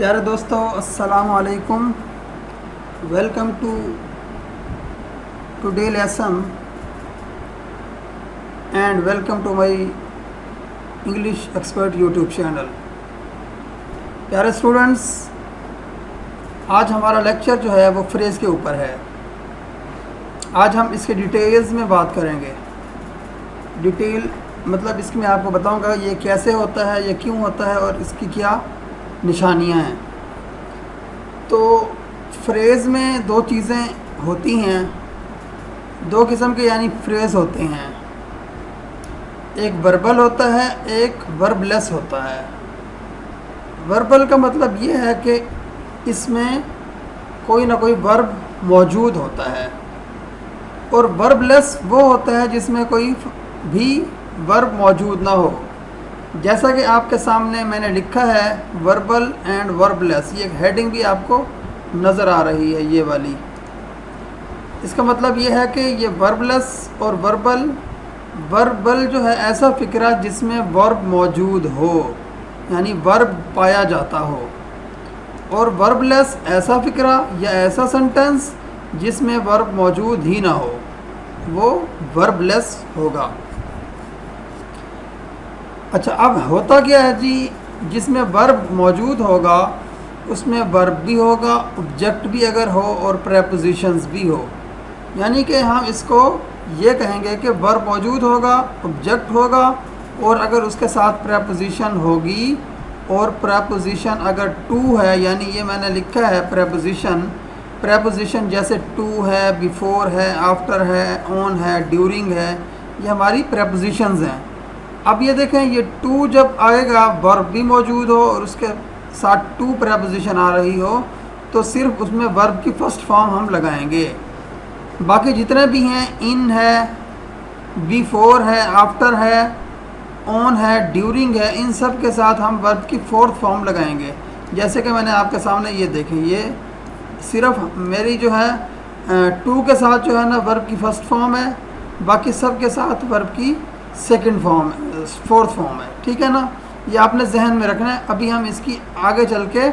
प्यारे दोस्तों, अस्सलाम वालेकुम। Welcome to today lesson and welcome to my English expert YouTube channel. प्यारे स्टूडेंट्स, आज हमारा लेक्चर जो है वो फ्रेज़ के ऊपर है। आज हम इसके डिटेल्स में बात करेंगे। डिटेल मतलब इसकी मैं आपको बताऊंगा ये कैसे होता है, ये क्यों होता है और इसकी क्या निशानियां हैं। तो फ्रेज़ में दो चीज़ें होती हैं, दो किस्म के यानी फ्रेज़ होते हैं। एक वर्बल होता है, एक वर्बलेस होता है। वर्बल का मतलब ये है कि इसमें कोई ना कोई वर्ब मौजूद होता है, और वर्बलेस वो होता है जिसमें कोई भी वर्ब मौजूद ना हो। जैसा कि आपके सामने मैंने लिखा है वर्बल एंड वर्बलेस, ये एक हेडिंग भी आपको नज़र आ रही है, ये वाली। इसका मतलब ये है कि ये वर्बलेस और वर्बल जो है ऐसा फ़िक्रा जिसमें वर्ब मौजूद हो, यानी वर्ब पाया जाता हो, और वर्बलेस ऐसा फ़िक्रा या ऐसा सेंटेंस जिसमें वर्ब मौजूद ही ना हो, वो वर्बलेस होगा। अच्छा, अब होता क्या है जी, जिसमें वर्ब मौजूद होगा उसमें वर्ब भी होगा, ऑब्जेक्ट भी अगर हो, और प्रेपोजिशंस भी हो। यानी कि हम इसको ये कहेंगे कि वर्ब मौजूद होगा, ऑब्जेक्ट होगा, और अगर उसके साथ प्रेपोजिशन होगी, और प्रेपोजिशन अगर टू है, यानी ये मैंने लिखा है प्रेपोजिशन जैसे टू है, बिफोर है, आफ्टर है, ऑन है, ड्यूरिंग है, ये हमारी प्रेपोजिशंस हैं। अब ये देखें, ये टू जब आएगा, वर्ब भी मौजूद हो और उसके साथ टू प्रेपोजिशन आ रही हो, तो सिर्फ उसमें वर्ब की फर्स्ट फॉर्म हम लगाएंगे। बाकी जितने भी हैं, इन है, बिफोर है, आफ्टर है, ऑन है, ड्यूरिंग है, इन सब के साथ हम वर्ब की फोर्थ फॉर्म लगाएंगे। जैसे कि मैंने आपके सामने ये देखें, ये सिर्फ मेरी जो है टू के साथ जो है ना वर्ब की फर्स्ट फॉर्म है, बाकी सब के साथ वर्ब की सेकंड फॉर्म, फोर्थ फॉर्म है। ठीक है ना, ये आपने जहन में रखना है। अभी हम इसकी आगे चल के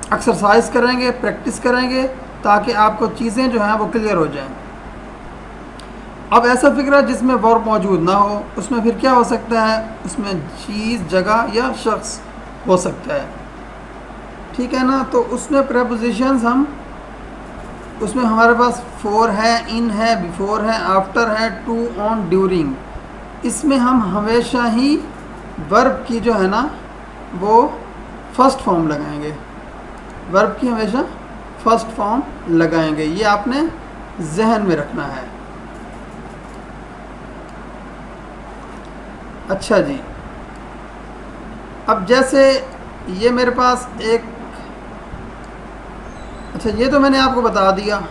एक्सरसाइज करेंगे, प्रैक्टिस करेंगे, ताकि आपको चीज़ें जो हैं वो क्लियर हो जाएं। अब ऐसा फिक्र जिसमें वर्ब मौजूद ना हो, उसमें फिर क्या हो सकता है, उसमें चीज़, जगह या शख्स हो सकता है। ठीक है ना, तो उसमें प्रेपोजिशंस उसमें हमारे पास फोर है, इन है, बिफोर है, आफ्टर है, टू, ऑन, ड्यूरिंग। इसमें हम हमेशा ही वर्ब की जो है ना वो फर्स्ट फॉर्म लगाएंगे, वर्ब की हमेशा फर्स्ट फॉर्म लगाएंगे। ये आपने जहन में रखना है। अच्छा जी, अब जैसे ये मेरे पास एक, अच्छा ये तो मैंने आपको बता दिया,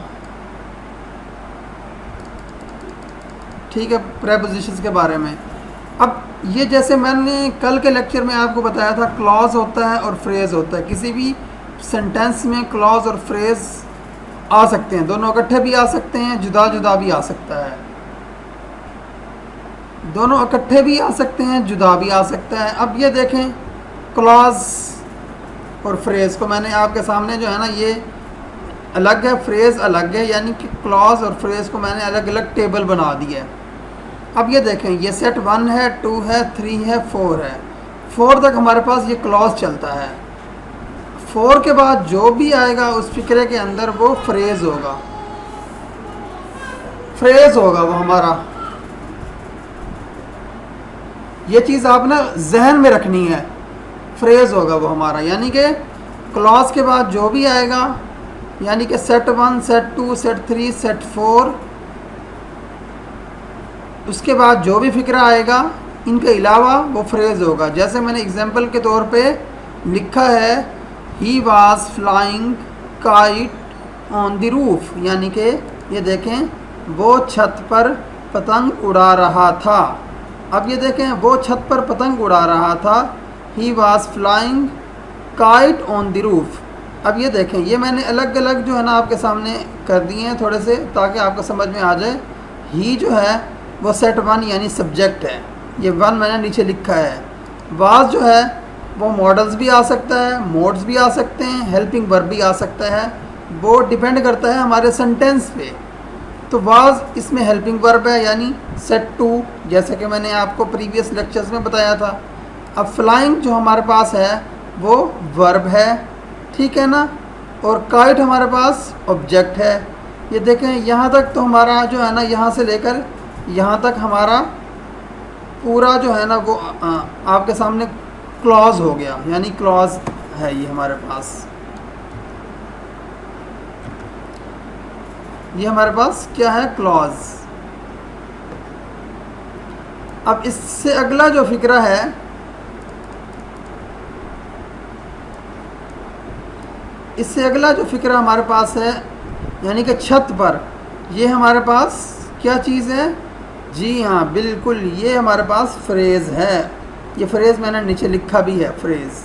ठीक है, प्रेपोजिशंस के बारे में। अब ये जैसे मैंने कल के लेक्चर में आपको बताया था, क्लॉज होता है और फ्रेज़ होता है। किसी भी सेंटेंस में क्लॉज और फ्रेज़ आ सकते हैं, दोनों इकट्ठे भी आ सकते हैं, जुदा जुदा भी आ सकता है। दोनों इकट्ठे भी आ सकते हैं, जुदा भी आ सकता है। अब ये देखें, क्लॉज और फ्रेज़ को मैंने आपके सामने जो है ना ये अलग है, फ्रेज़ अलग है, यानी कि क्लॉज और फ्रेज़ को मैंने अलग अलग टेबल बना दिया है। अब ये देखें, ये सेट 1 है, 2 है, 3 है, 4 है। 4 तक हमारे पास ये क्लॉज चलता है। 4 के बाद जो भी आएगा उस फिक्रे के अंदर वो फ्रेज़ होगा, वो हमारा। ये चीज़ आप ना जहन में रखनी है, फ्रेज़ होगा वो हमारा। यानी कि क्लॉज के बाद जो भी आएगा, यानी कि सेट 1, सेट 2, सेट 3, सेट 4, उसके बाद जो भी फिक्रा आएगा इनके अलावा वो फ्रेज़ होगा। जैसे मैंने एग्जांपल के तौर पे लिखा है, he was flying kite on the roof, यानी कि ये देखें वो छत पर पतंग उड़ा रहा था। अब ये देखें, वो छत पर पतंग उड़ा रहा था, he was flying kite on the roof. अब ये देखें, ये मैंने अलग अलग जो है ना आपके सामने कर दिए हैं थोड़े से, ताकि आपको समझ में आ जाए। ही जो है वो सेट 1 यानी सब्जेक्ट है, ये 1 मैंने नीचे लिखा है। वाज जो है वो मॉडल्स भी आ सकता है, मोड्स भी आ सकते हैं, हेल्पिंग वर्ब भी आ सकता है। वो डिपेंड करता है हमारे सेंटेंस पे। तो वाज इसमें हेल्पिंग वर्ब है, यानी सेट टू, जैसे कि मैंने आपको प्रीवियस लेक्चर्स में बताया था। अब फ्लाइंग जो हमारे पास है वो वर्ब है, ठीक है ना, और काइट हमारे पास ऑब्जेक्ट है। ये देखें यहाँ तक तो हमारा जो है ना, यहाँ से लेकर यहाँ तक हमारा पूरा जो है ना वो आपके सामने क्लॉज हो गया, यानी क्लॉज है ये हमारे पास। ये हमारे पास क्या है, क्लॉज। अब इससे अगला जो फिक्रा है, इससे अगला जो फिक्रा हमारे पास है, यानी कि छत पर, ये हमारे पास क्या चीज़ है, जी हाँ बिल्कुल, ये हमारे पास फ्रेज़ है। ये फ्रेज़ मैंने नीचे लिखा भी है, फ्रेज़।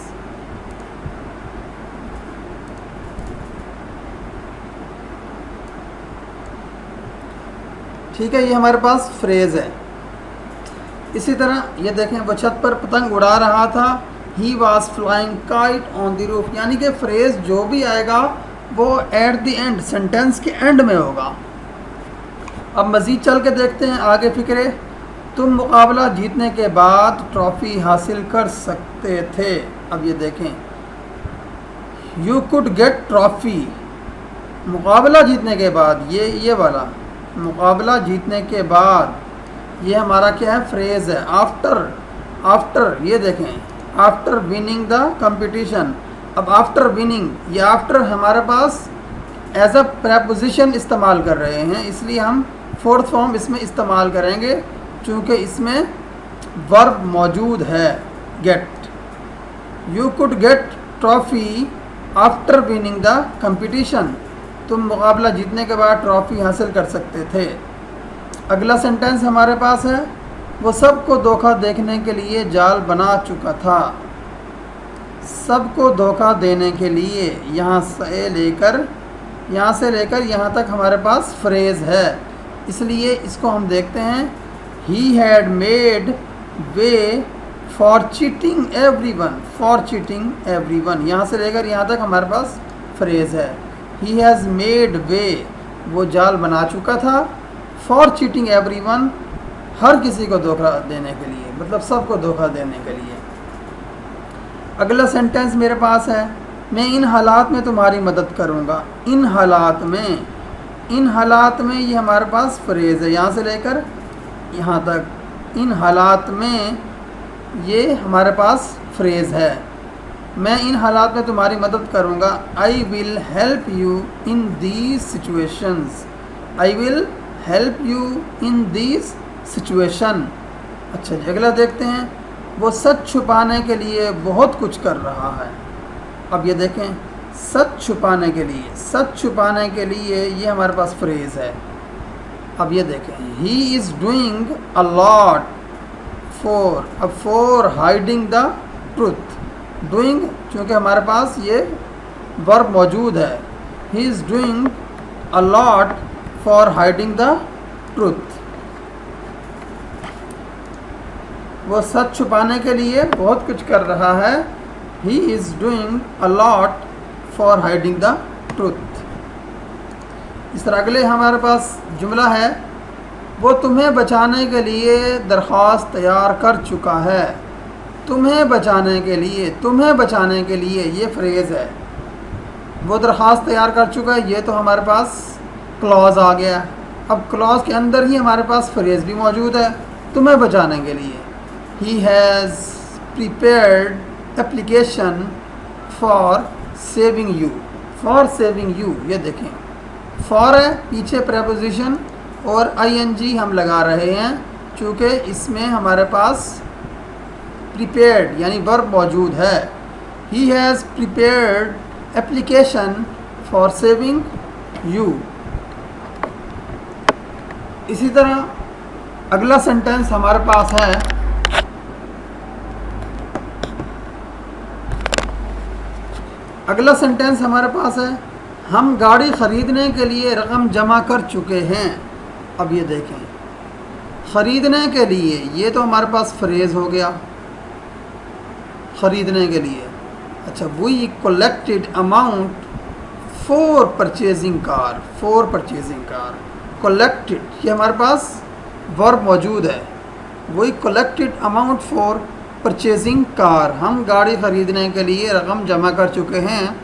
ठीक है, ये हमारे पास फ्रेज़ है। इसी तरह ये देखें, वो छत पर पतंग उड़ा रहा था, he was flying kite on the roof, यानी कि फ्रेज़ जो भी आएगा वो एट द एंड, सेंटेंस के एंड में होगा। अब मज़ीद चल के देखते हैं आगे फिक्रे। तुम मुकाबला जीतने के बाद ट्रॉफ़ी हासिल कर सकते थे। अब ये देखें, यू कुड गेट ट्रॉफ़ी, मुकाबला जीतने के बाद, ये वाला मुकाबला जीतने के बाद, ये हमारा क्या है, फ्रेज़ है। आफ्टर ये देखें, आफ्टर विनिंग द कंपटीशन। अब आफ्टर विनिंग, ये आफ्टर हमारे पास एज अ प्रेपोजिशन इस्तेमाल कर रहे हैं, इसलिए हम फोर्थ फॉर्म इसमें इस्तेमाल करेंगे, चूँकि इसमें वर्ब मौजूद है, get. You could get trophy after winning the competition, तुम मुकाबला जीतने के बाद ट्रॉफ़ी हासिल कर सकते थे। अगला सेंटेंस हमारे पास है, वो सबको धोखा देखने के लिए जाल बना चुका था। सबको धोखा देने के लिए, यहाँ से लेकर यहाँ तक हमारे पास फ्रेज़ है, इसलिए इसको हम देखते हैं। He had made way for cheating everyone, for cheating everyone, यहाँ से लेकर यहाँ तक हमारे पास फ्रेज़ है। ही हैज़ मेड वे, वो जाल बना चुका था, फॉर चीटिंग एवरीवन, हर किसी को धोखा देने के लिए, मतलब सबको धोखा देने के लिए। अगला सेंटेंस मेरे पास है, मैं इन हालात में तुम्हारी मदद करूँगा। इन हालात में ये हमारे पास फ्रेज़ है, यहाँ से लेकर यहाँ तक। इन हालात में ये हमारे पास फ्रेज़ है, मैं इन हालात में तुम्हारी मदद करूँगा। I will help you in these situations, I will help you in these situation. अच्छा जी, अगला देखते हैं, वो सच छुपाने के लिए बहुत कुछ कर रहा है। अब ये देखें, सच छुपाने के लिए ये हमारे पास फ्रेज़ है। अब ये देखें, he is doing a lot for, अब for hiding the truth, doing चूँकि हमारे पास ये वर्ब मौजूद है, he is doing a lot for hiding the truth, वो सच छुपाने के लिए बहुत कुछ कर रहा है। He is doing a lot for hiding the truth. इस तरह अगले हमारे पास जुमला है, वो तुम्हें बचाने के लिए दरख्वास्त तैयार कर चुका है। तुम्हें बचाने के लिए ये फ्रेज़ है, वो दरख्वास्त तैयार कर चुका है, ये तो हमारे पास क्लॉज आ गया। अब क्लॉज के अंदर ही हमारे पास फ्रेज़ भी मौजूद है, तुम्हें बचाने के लिए। He has prepared application for saving you, for saving you, ये देखें, फॉर है पीछे प्रेपोजिशन और ing हम लगा रहे हैं, चूँकि इसमें हमारे पास प्रिपेयर्ड यानी वर्ब मौजूद है। He has prepared application for saving you. इसी तरह अगला सेंटेंस हमारे पास है, हम गाड़ी ख़रीदने के लिए रकम जमा कर चुके हैं। अब ये देखें, ख़रीदने के लिए, ये तो हमारे पास फ्रेज़ हो गया। ख़रीदने के लिए। अच्छा, we collected amount for purchasing car, for purchasing car. Collected, ये हमारे पास वर्ब मौजूद है। We collected amount for purchasing car, हम गाड़ी ख़रीदने के लिए रकम जमा कर चुके हैं।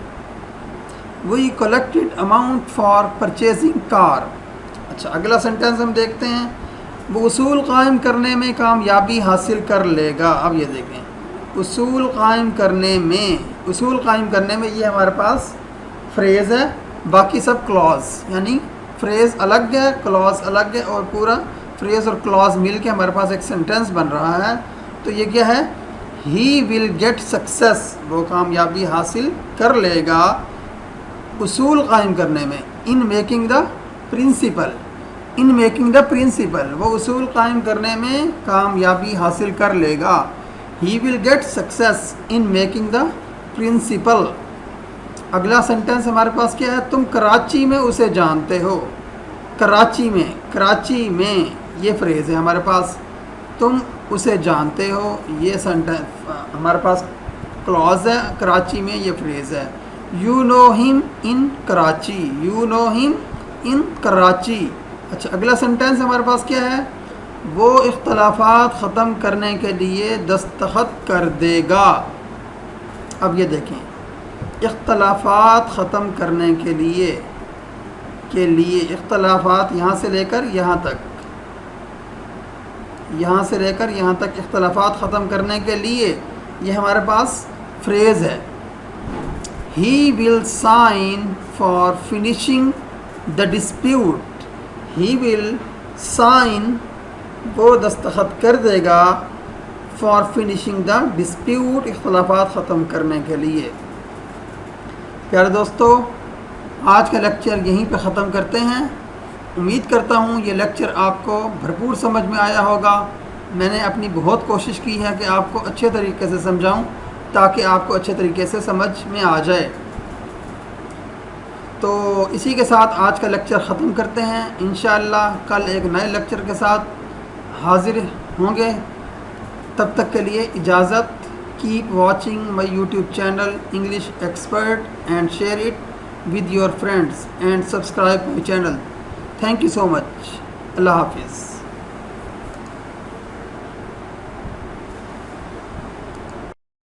We collected amount for purchasing car. अच्छा, अगला सेंटेंस हम देखते हैं। वो उसूल कायम करने में कामयाबी हासिल कर लेगा। अब ये देखें, उसूल कायम करने में, उसूल कायम करने में ये हमारे पास फ्रेज़ है, बाकी सब क्लॉज, यानी फ्रेज़ अलग है, क्लॉज अलग है, और पूरा फ्रेज़ और क्लॉज मिल के हमारे पास एक सेंटेंस बन रहा है। तो ये क्या है? ही विल गेट सक्सेस, वो कामयाबी हासिल कर लेगा उसूल कायम करने में। In making the principle, in making the principle, वो उसूल कायम करने में कामयाबी हासिल कर लेगा। He will get success in making the principle. अगला सेंटेंस हमारे पास क्या है? तुम कराची में उसे जानते हो। कराची में, कराची में ये फ्रेज़ है हमारे पास। तुम उसे जानते हो, ये सेंटेंस हमारे पास क्लॉज है। कराची में ये फ्रेज़ है। You know him in Karachi, you know him in Karachi. अच्छा, अगला सेंटेंस हमारे पास क्या है? वो इख्तलाफात ख़त्म करने के लिए दस्तखत कर देगा। अब ये देखें, इख्तलाफात ख़त्म करने के लिए इख्तलाफात यहाँ से लेकर यहाँ तक, यहाँ से लेकर यहाँ तक इख्तलाफात ख़त्म करने के लिए ये हमारे पास फ्रेज़ है। He will sign for finishing the dispute, he will sign, वो दस्तखत कर देगा, फॉर फिनिशिंग द डिस्प्यूट, इख्तलाफात ख़त्म करने के लिए। प्यारे दोस्तों, आज का लेक्चर यहीं पे ख़त्म करते हैं। उम्मीद करता हूँ ये लेक्चर आपको भरपूर समझ में आया होगा। मैंने अपनी बहुत कोशिश की है कि आपको अच्छे तरीके से समझाऊँ, ताकि आपको अच्छे तरीके से समझ में आ जाए। तो इसी के साथ आज का लेक्चर ख़त्म करते हैं। इंशाअल्लाह कल एक नए लेक्चर के साथ हाज़िर होंगे। तब तक के लिए इजाज़त। Keep watching my YouTube channel English expert and share it with your friends and subscribe my channel. Thank you so much. Allah Hafiz.